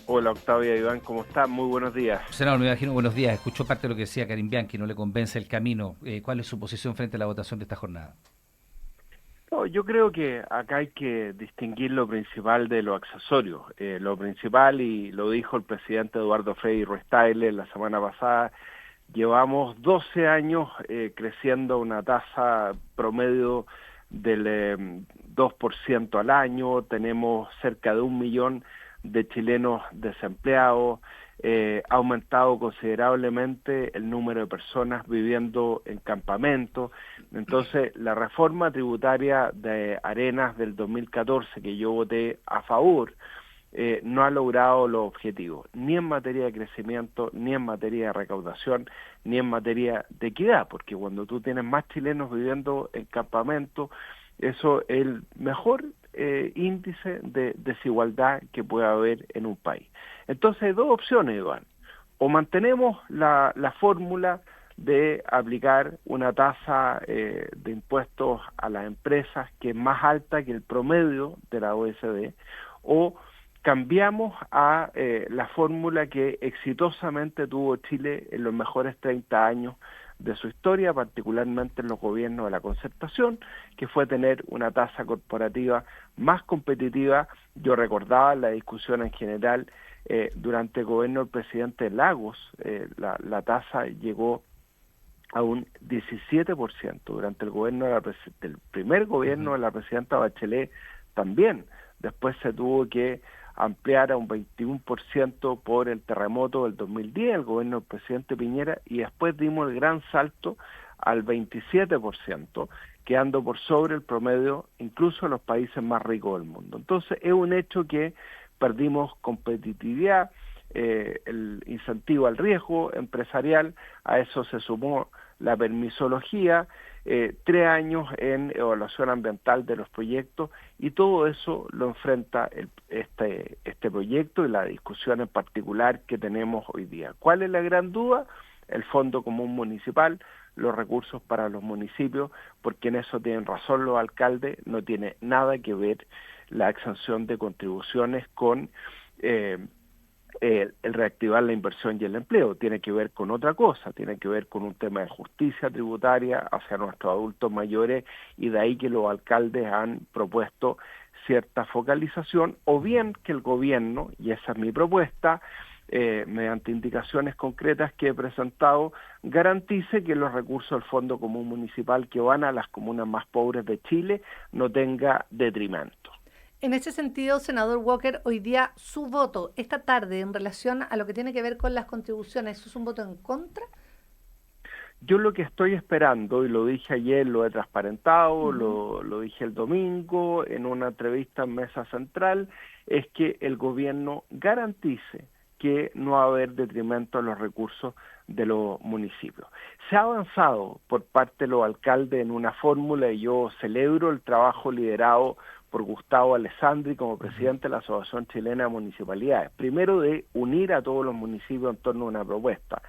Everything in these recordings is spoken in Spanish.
Hola Octavia Iván, ¿cómo está? Muy buenos días. Senador, me imagino, buenos días. Escuchó parte de lo que decía Karim Bianchi, no le convence el camino. ¿Cuál es su posición frente a la votación de esta jornada? No, yo creo que acá hay que distinguir lo principal de lo accesorio. Lo principal, y lo dijo el presidente Eduardo Frei Ruiz-Tagle la semana pasada, llevamos 12 años creciendo a una tasa promedio del 2% al año, tenemos cerca de 1 millón de chilenos desempleados, ha aumentado considerablemente el número de personas viviendo en campamentos. Entonces, la reforma tributaria de Arenas del 2014, que yo voté a favor, no ha logrado los objetivos, ni en materia de crecimiento, ni en materia de recaudación, ni en materia de equidad, porque cuando tú tienes más chilenos viviendo en campamentos, eso es el mejor índice de desigualdad que puede haber en un país. Entonces hay dos opciones, Iván. O mantenemos la fórmula de aplicar una tasa de impuestos a las empresas que es más alta que el promedio de la OECD, o cambiamos a la fórmula que exitosamente tuvo Chile en los mejores 30 años de su historia, particularmente en los gobiernos de la concertación, que fue tener una tasa corporativa más competitiva. Yo recordaba la discusión en general durante el gobierno del presidente Lagos, la tasa llegó a un 17%, durante el gobierno del primer gobierno de la presidenta Bachelet también. Después se tuvo que ampliar a un 21% por el terremoto del 2010, el gobierno del presidente Piñera, y después dimos el gran salto al 27%, quedando por sobre el promedio incluso de los países más ricos del mundo. Entonces es un hecho que perdimos competitividad, el incentivo al riesgo empresarial, a eso se sumó la permisología, 3 años en evaluación ambiental de los proyectos, y todo eso lo enfrenta este proyecto y la discusión en particular que tenemos hoy día. ¿Cuál es la gran duda? El Fondo Común Municipal, los recursos para los municipios, porque en eso tienen razón los alcaldes, no tiene nada que ver la exención de contribuciones con el reactivar la inversión y el empleo. Tiene que ver con otra cosa, tiene que ver con un tema de justicia tributaria hacia nuestros adultos mayores, y de ahí que los alcaldes han propuesto cierta focalización, o bien que el gobierno, y esa es mi propuesta, mediante indicaciones concretas que he presentado, garantice que los recursos del Fondo Común Municipal que van a las comunas más pobres de Chile no tenga detrimento. En ese sentido, senador Walker, hoy día su voto esta tarde en relación a lo que tiene que ver con las contribuciones, ¿eso es un voto en contra? Yo lo que estoy esperando, y lo dije ayer, lo he transparentado, Ujú. lo dije el domingo en una entrevista en Mesa Central, es que el gobierno garantice que no va a haber detrimento a los recursos de los municipios. Se ha avanzado por parte de los alcaldes en una fórmula, y yo celebro el trabajo liderado por Gustavo Alessandri como presidente de la Asociación Chilena de Municipalidades. Primero, de unir a todos los municipios en torno a una propuesta.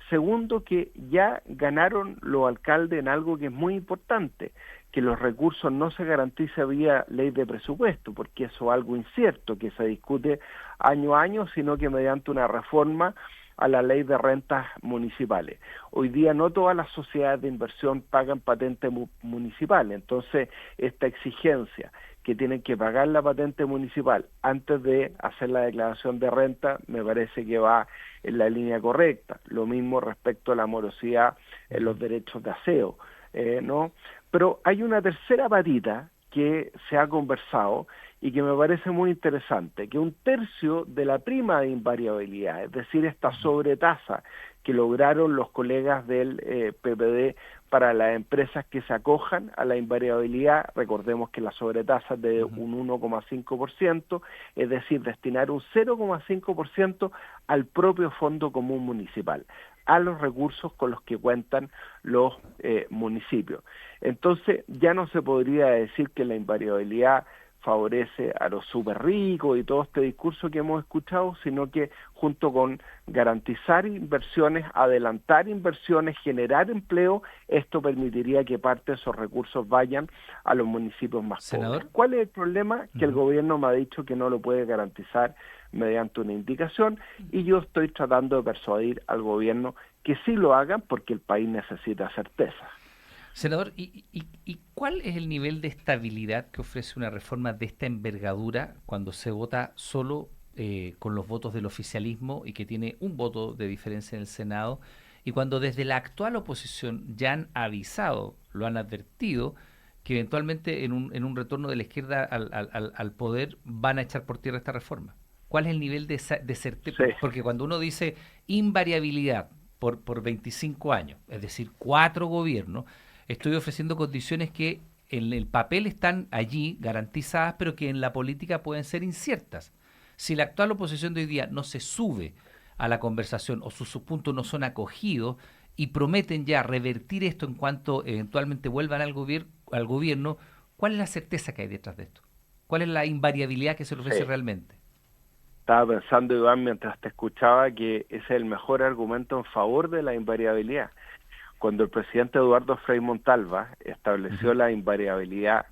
Segundo, que ya ganaron los alcaldes en algo que es muy importante, que los recursos no se garantice vía ley de presupuesto, porque eso es algo incierto, que se discute año a año, sino que mediante una reforma a la ley de rentas municipales. Hoy día no todas las sociedades de inversión pagan patente municipal, entonces esta exigencia que tienen que pagar la patente municipal antes de hacer la declaración de renta me parece que va en la línea correcta. Lo mismo respecto a la morosidad en los derechos de aseo, ¿no? Pero hay una tercera patita que se ha conversado y que me parece muy interesante, que 1/3 de la prima de invariabilidad, es decir, esta sobretasa que lograron los colegas del PPD para las empresas que se acojan a la invariabilidad, recordemos que la sobretasa es de un 1,5%, es decir, destinar un 0,5% al propio Fondo Común Municipal, a los recursos con los que cuentan los municipios. Entonces, ya no se podría decir que la invariabilidad favorece a los súper ricos y todo este discurso que hemos escuchado, sino que junto con garantizar inversiones, adelantar inversiones, generar empleo, esto permitiría que parte de esos recursos vayan a los municipios más pobres. Senador. ¿Cuál es el problema? Que el Ujú. gobierno me ha dicho que no lo puede garantizar mediante una indicación, y yo estoy tratando de persuadir al gobierno que sí lo hagan porque el país necesita certeza. Senador, ¿y cuál es el nivel de estabilidad que ofrece una reforma de esta envergadura cuando se vota solo con los votos del oficialismo y que tiene un voto de diferencia en el Senado, y cuando desde la actual oposición ya han avisado, lo han advertido, que eventualmente en un retorno de la izquierda al poder van a echar por tierra esta reforma? ¿Cuál es el nivel de certeza? Sí. Porque cuando uno dice invariabilidad por 25 años, es decir, 4 gobiernos, estoy ofreciendo condiciones que en el papel están allí garantizadas, pero que en la política pueden ser inciertas. Si la actual oposición de hoy día no se sube a la conversación o sus puntos no son acogidos y prometen ya revertir esto en cuanto eventualmente vuelvan al gobierno, ¿cuál es la certeza que hay detrás de esto? ¿Cuál es la invariabilidad que se le ofrece realmente? Estaba pensando, Iván, mientras te escuchaba, que ese es el mejor argumento en favor de la invariabilidad. Cuando el presidente Eduardo Frei Montalva estableció la invariabilidad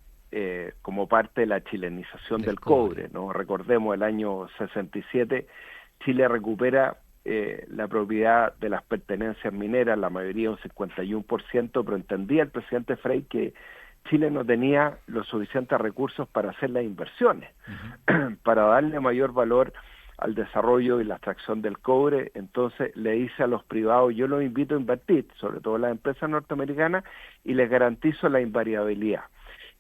como parte de la chilenización del cobre, ¿no? Recordemos, el año 67, Chile recupera la propiedad de las pertenencias mineras, la mayoría un 51%, pero entendía el presidente Frei que Chile no tenía los suficientes recursos para hacer las inversiones, para darle mayor valor al desarrollo y la extracción del cobre. Entonces le dice a los privados, yo los invito a invertir, sobre todo las empresas norteamericanas, y les garantizo la invariabilidad.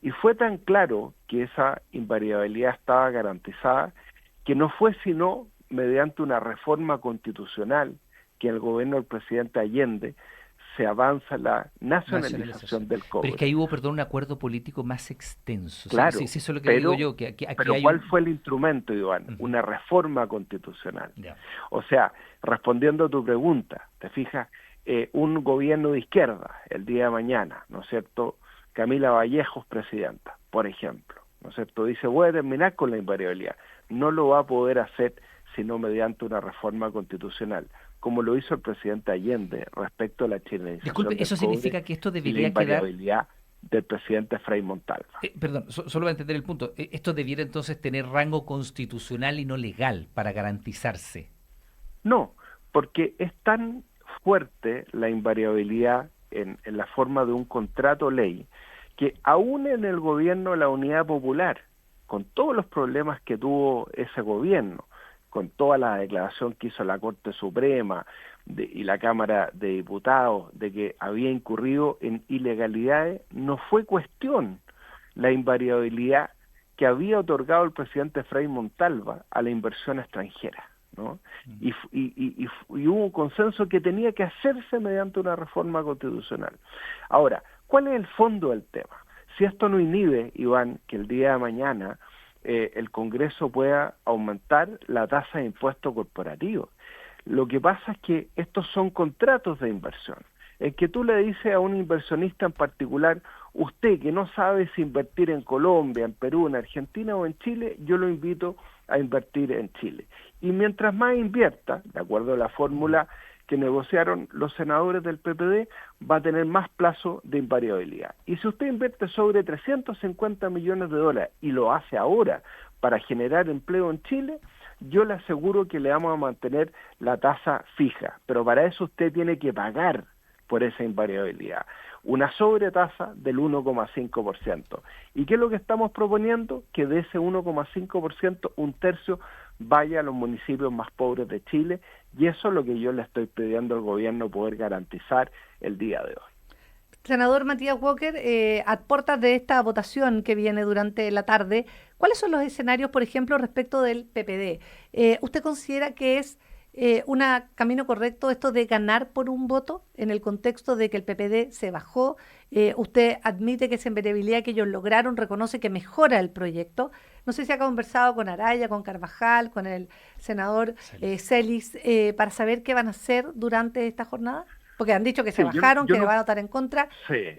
Y fue tan claro que esa invariabilidad estaba garantizada que no fue sino mediante una reforma constitucional que en el gobierno del presidente Allende se avanza la nacionalización del cobre. Pero es que ahí hubo, un acuerdo político más extenso. Claro, sí, eso es lo que digo yo. Que aquí pero hay ¿cuál fue el instrumento, Iván? Una reforma constitucional. O sea, respondiendo a tu pregunta, te fijas, un gobierno de izquierda el día de mañana, ¿no es cierto? Camila Vallejos, presidenta, por ejemplo, ¿no es cierto? Dice, voy a terminar con la invariabilidad. No lo va a poder hacer sino mediante una reforma constitucional, como lo hizo el presidente Allende respecto a la chilenización. Disculpe, ¿eso significa que esto debería y la invariabilidad del presidente Frei Montalva? Perdón, solo para entender el punto. ¿Esto debiera entonces tener rango constitucional y no legal para garantizarse? No, porque es tan fuerte la invariabilidad en la forma de un contrato ley, que aún en el gobierno de la Unidad Popular, con todos los problemas que tuvo ese gobierno, con toda la declaración que hizo la Corte Suprema y la Cámara de Diputados de que había incurrido en ilegalidades, no fue cuestión la invariabilidad que había otorgado el presidente Frei Montalva a la inversión extranjera, ¿no? Y hubo un consenso que tenía que hacerse mediante una reforma constitucional. Ahora, ¿cuál es el fondo del tema? Si esto no inhibe, Iván, que el día de mañana el Congreso pueda aumentar la tasa de impuesto corporativo. Lo que pasa es que estos son contratos de inversión, en que tú le dices a un inversionista en particular, usted que no sabe si invertir en Colombia, en Perú, en Argentina o en Chile, yo lo invito a invertir en Chile. Y mientras más invierta, de acuerdo a la fórmula que negociaron los senadores del PPD, va a tener más plazo de invariabilidad. Y si usted invierte sobre 350 millones de dólares y lo hace ahora para generar empleo en Chile, yo le aseguro que le vamos a mantener la tasa fija, pero para eso usted tiene que pagar por esa invariabilidad, una sobretasa del 1,5%. ¿Y qué es lo que estamos proponiendo? Que de ese 1,5%, un tercio vaya a los municipios más pobres de Chile, y eso es lo que yo le estoy pidiendo al gobierno poder garantizar el día de hoy. Senador Matías Walker, a puertas de esta votación que viene durante la tarde, ¿cuáles son los escenarios, por ejemplo, respecto del PPD? ¿Usted considera que es un camino correcto esto de ganar por un voto en el contexto de que el PPD se bajó? Usted admite que esa invariabilidad que ellos lograron reconoce que mejora el proyecto. No sé si ha conversado con Araya, con Carvajal, con el senador Celis, para saber qué van a hacer durante esta jornada, porque han dicho que se bajaron, que van a votar en contra. Sí.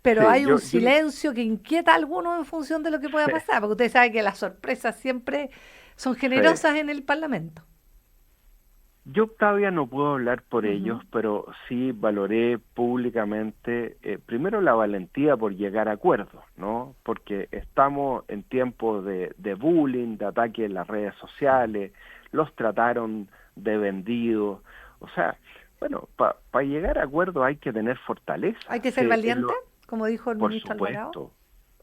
Pero hay un silencio que inquieta a algunos en función de lo que pueda pasar, porque usted sabe que las sorpresas siempre son generosas en el Parlamento. Yo todavía no puedo hablar por Ujú. ellos, pero sí valoré públicamente, primero la valentía por llegar a acuerdos, ¿no? Porque estamos en tiempos de bullying, de ataque en las redes sociales, los trataron de vendidos, o sea, bueno, para llegar a acuerdos hay que tener Hay fortaleza, que ser sí, valiente, como dijo el por ministro Alvarado. supuesto,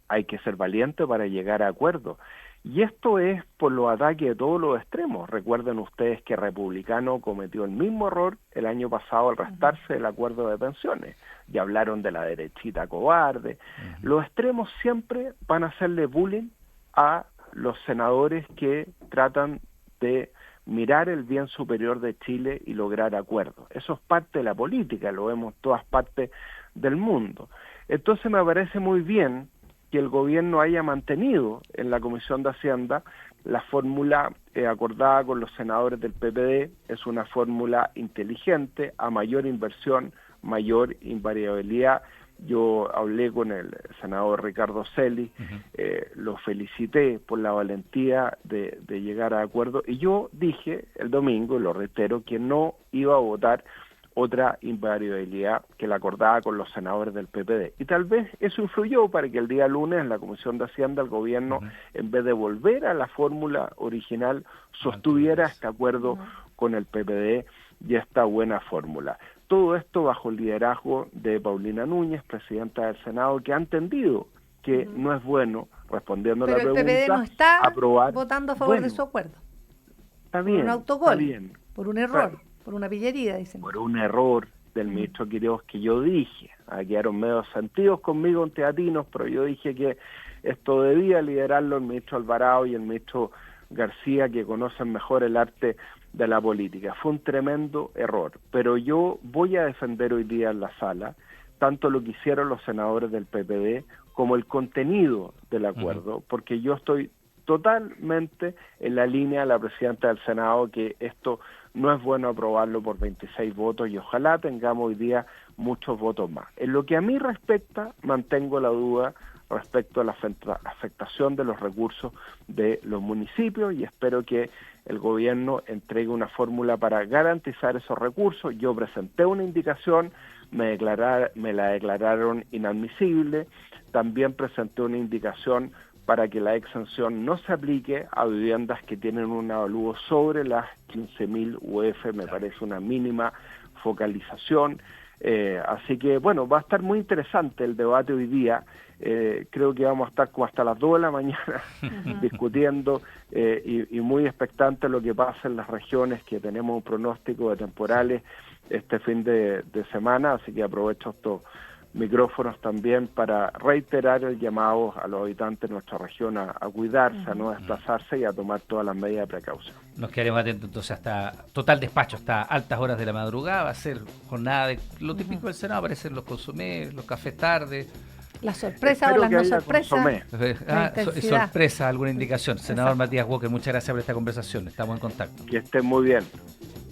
hay que ser valiente para llegar a acuerdos. Y esto es por los ataques de todos los extremos. Recuerden ustedes que Republicano cometió el mismo error el año pasado al restarse del acuerdo de pensiones. Y hablaron de la derechita cobarde. Los extremos siempre van a hacerle bullying a los senadores que tratan de mirar el bien superior de Chile y lograr acuerdos. Eso es parte de la política, lo vemos en todas partes del mundo. Entonces me parece muy bien que el gobierno haya mantenido en la Comisión de Hacienda la fórmula acordada con los senadores del PPD. Es una fórmula inteligente, a mayor inversión, mayor invariabilidad. Yo hablé con el senador Ricardo Celi, lo felicité por la valentía de llegar a acuerdo, y yo dije el domingo, y lo reitero, que no iba a votar otra invariabilidad que la acordada con los senadores del PPD. Y tal vez eso influyó para que el día lunes en la Comisión de Hacienda el gobierno, en vez de volver a la fórmula original, sostuviera este acuerdo con el PPD y esta buena fórmula. Todo esto bajo el liderazgo de Paulina Núñez, presidenta del Senado, que ha entendido que no es bueno, respondiendo a la Pero el pregunta, PPD no está aprobar. votando a favor de Bueno, su acuerdo. está Por un bien, autogol, está bien. por un error, por una pillería, dicen. Por un error del ministro Quiroz que yo dije, quedaron medio sentidos conmigo en teatinos, pero yo dije que esto debía liderarlo el ministro Alvarado y el ministro García, que conocen mejor el arte de la política. Fue un tremendo error, pero yo voy a defender hoy día en la sala tanto lo que hicieron los senadores del PPD como el contenido del acuerdo, porque yo estoy totalmente en la línea de la presidenta del Senado, que esto no es bueno aprobarlo por 26 votos y ojalá tengamos hoy día muchos votos más. En lo que a mí respecta, mantengo la duda respecto a la afectación de los recursos de los municipios y espero que el gobierno entregue una fórmula para garantizar esos recursos. Yo presenté una indicación, me la declararon inadmisible, también presenté una indicación para que la exención no se aplique a viviendas que tienen un avalúo sobre las 15.000 UF, me parece una mínima focalización. Así que, bueno, va a estar muy interesante el debate hoy día. Creo que vamos a estar como hasta las 2 de la mañana discutiendo y muy expectante lo que pasa en las regiones, que tenemos un pronóstico de temporales este fin de semana, así que aprovecho estos micrófonos también para reiterar el llamado a los habitantes de nuestra región a cuidarse, a no desplazarse y a tomar todas las medidas de precaución. Nos quedaremos atentos entonces hasta total despacho, hasta altas horas de la madrugada. Va a ser jornada de lo típico del Senado, aparecen los consomés, los cafés tarde. Las sorpresas o las no sorpresas. Sorpresa, alguna indicación. Senador Matías Walker, muchas gracias por esta conversación. Estamos en contacto. Que estén muy bien.